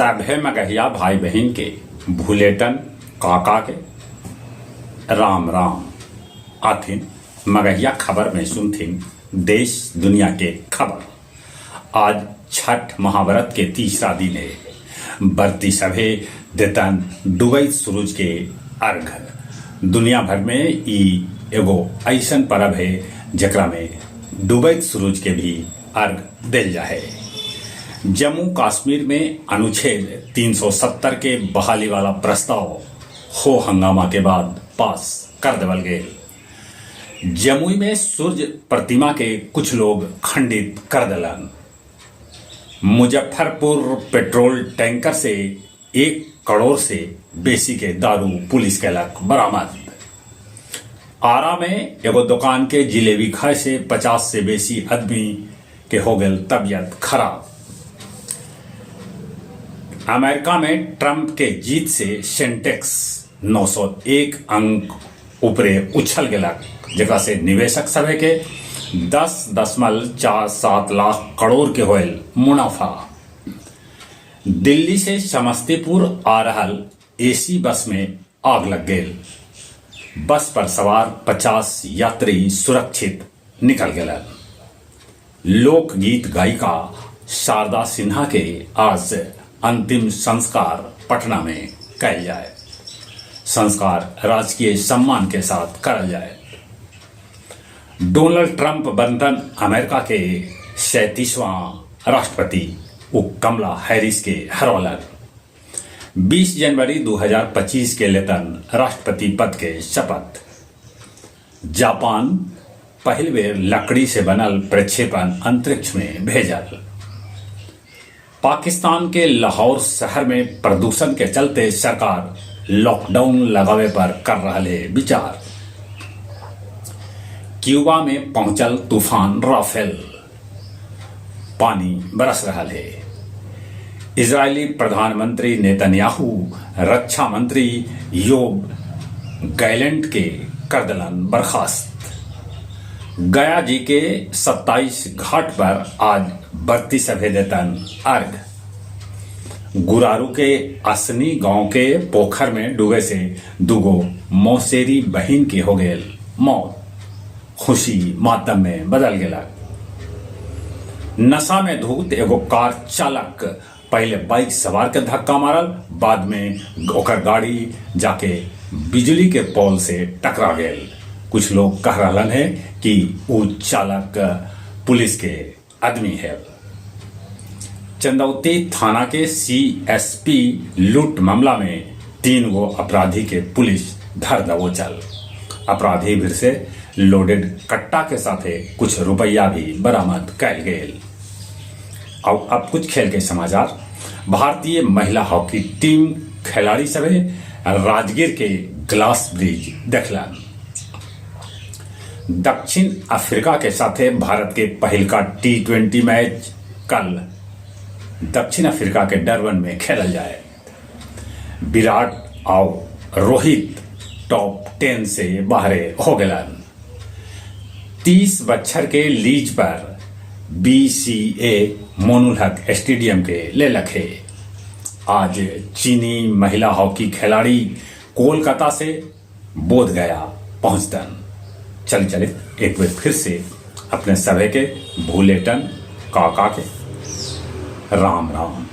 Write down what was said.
सभे मगहिया भाई बहन के भूलेटन काका के राम राम आथिन। मगहिया खबर में सुनथिन देश दुनिया के खबर। आज छठ महाव्रत के तीसरा दिन है। बरती सभे देतन डूबैत सूरज के अर्घ। दुनिया भर में ई एगो ऐसन पर्व है जकरा में डूबैत सूरज के भी अर्घ दिल जाए। जम्मू कश्मीर में अनुच्छेद 370 के बहाली वाला प्रस्ताव हो हंगामा के बाद पास कर देवल गए। जमुई में सूर्य प्रतिमा के कुछ लोग खंडित कर दिलन। मुजफ्फरपुर पेट्रोल टैंकर से 1 करोड़ से बेसी के दारू पुलिस कैलक बरामद। आरा में एगो दुकान के जिलेबी खाए से 50 से बेसी आदमी के हो गए तबियत खराब। अमेरिका में ट्रंप के जीत से सेंटेक्स 901 अंक ऊपरे उछल गेलक, जेकरा से निवेशक सभे के 10.47 लाख करोड़ के होल मुनाफा। दिल्ली से समस्तीपुर आ रहल एसी बस में आग लग गई। बस पर सवार 50 यात्री सुरक्षित निकल गए। लोकगीत गायिका शारदा सिन्हा के आज अंतिम संस्कार पटना में कल जाए। संस्कार राजकीय सम्मान के साथ करल जाए। डोनाल्ड ट्रंप बनतन अमेरिका के 37वां राष्ट्रपति कमला हैरिस के हरवलन। 20 जनवरी 2025 के लेतन राष्ट्रपति पद के शपथ। जापान पहली बेर लकड़ी से बनल प्रक्षेपण अंतरिक्ष में भेजल। पाकिस्तान के लाहौर शहर में प्रदूषण के चलते सरकार लॉकडाउन लगावे पर कर रहे विचार। क्यूबा में पहुंचल तूफान राफेल, पानी बरस रहा है। इजरायली प्रधानमंत्री नेतन्याहू रक्षा मंत्री योब गैलेंट के कर दिलन बर्खास्त। गया जी के 27 घाट पर आज बरती सभे देतन अर्घ। गुरारू के असनी गांव के पोखर में डूबे से दुगो मौसेरी बहिन के हो गए मौत। खुशी मातम में बदल गया। नशा में धूत एगो कार चालक पहले बाइक सवार के धक्का मारल, बाद में ओकर गाड़ी जाके बिजली के पोल से टकरा गए। कुछ लोग कह रहा है कि वो चालक पुलिस के आदमी है। चंदौती थाना के सीएसपी लूट मामला में 3 गो अपराधी के पुलिस धर दबोचल। अपराधी भीड़ से लोडेड कट्टा के साथ कुछ रुपया भी बरामद कैल गए। अब कुछ खेल के समाचार। भारतीय महिला हॉकी टीम खिलाड़ी सभे राजगीर के ग्लास ब्रिज देखलन। दक्षिण अफ्रीका के साथ भारत के पहल का T20 मैच कल दक्षिण अफ्रीका के डरबन में खेलल जाए। विराट और रोहित टॉप 10 से बाहर हो गए। 30 बच्चर के लीज पर BCA मोनुलहक स्टेडियम के ले लखे। आज चीनी महिला हॉकी खिलाड़ी कोलकाता से बोध गया पहुंचतन। चले एक बार फिर से अपने सभे के भूलेटन काका के राम राम।